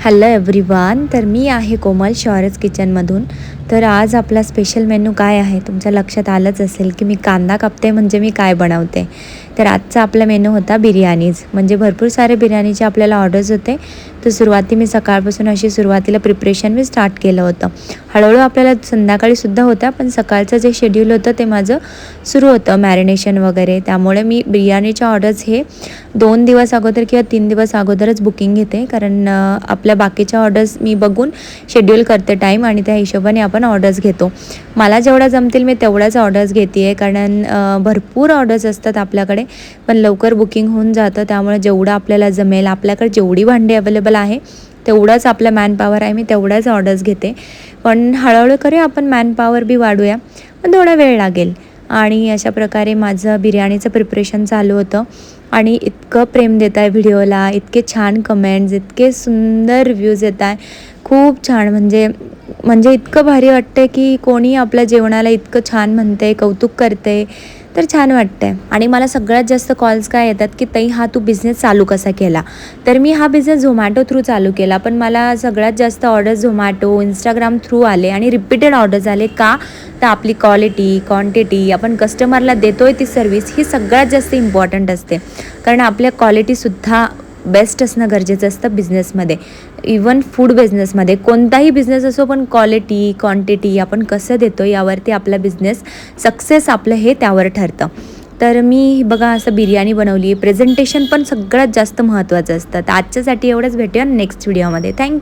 Hello everyone. तर मी आहे कोमल शौर्यज किचनमधून. तर आज आपला स्पेशल मेनू काय आहे तुमच्या लक्षात आलंच असेल की मी कांदा कापते म्हणजे मी काय बनवते. तर आजचा आपला मेनू होता बिर्याणीज. म्हणजे भरपूर सारे बिर्याणीचे आपल्याला ऑर्डर्स होते. तर मी सकाळपासून अशी सुरुवातीला प्रिपरेशन मी स्टार्ट केलं होतं. हळूहळू आपल्याला संध्याकाळीसुद्धा होत्या, पण सकाळचं जे शेड्यूल होतं ते माझं सुरू होतं मॅरिनेशन वगैरे. त्यामुळे मी बिर्याणीच्या ऑर्डर्स हे 2 दिवस अगोदर किंवा 3 दिवस अगोदरच बुकिंग घेते, कारण आपल्या बाकीच्या ऑर्डर्स मी बघून शेड्यूल करते टाईम, आणि त्या हिशोबाने आपण ऑर्डर्स घेतो. मला जेवढ्या जमतील मी तेवढ्याच ऑर्डर्स घेते आहे, कारण भरपूर ऑर्डर्स असतात आपल्याकडे, पण लवकर बुकिंग होऊन जातं. त्यामुळे जेवढं आपल्याला जमेल, आपल्याकडे जेवढी भांडी अवेलेबल आहे तेवढंच आपलं मॅनपॉवर आहे, मी तेवढ्याच ऑर्डर्स घेते. पण हळूहळू करूया आपण, मॅनपॉवर बी वाढूया, पण थोडा वेळ लागेल. आणि अशा प्रकारे माझं बिर्याणीचं प्रिपरेशन चालू होतं. आणि इतकं प्रेम देत आहे व्हिडिओला, इतके छान कमेंट्स, इतके सुंदर रिव्ह्यूज येत आहे. खूप छान, म्हणजे इतकं भारी वाटतं की कोणी आपल्या जेवणाला इतकं छान म्हणते, कौतुक करते, तर छान वाटतं. आणि मला सगळ्यात जास्त कॉल्स काय येतात की ताई, हा तू बिझनेस चालू कसा केला. तर मी हा बिझनेस झोमॅटो थ्रू चालू केला, पण मला सगळ्यात जास्त ऑर्डर्स झोमॅटो, इंस्टाग्राम थ्रू आले आणि रिपीटेड ऑर्डर्स आले. का तर आपली क्वालिटी, क्वांटिटी, आपण कस्टमरला देतो आहे ती सर्विस, ही सगळ्यात जास्त इम्पॉर्टंट असते. कारण आपल्या क्वालिटीसुद्धा बेस्ट असणं गरजेचं असतं बिझनेसमध्ये. इवन फूड बिझनेसमध्ये, कोणताही बिझनेस असो, पण क्वालिटी, क्वांटिटी आपण कसं देतो यावरती आपला बिझनेस सक्सेस आपलं हे त्यावर ठरतं. तर मी बघा असं बिर्याणी बनवली. प्रेझेंटेशन पण सगळ्यात जास्त महत्त्वाचं असतं. तर आजच्यासाठी एवढंच. भेटूया नेक्स्ट व्हिडिओमध्ये. थँक्यू.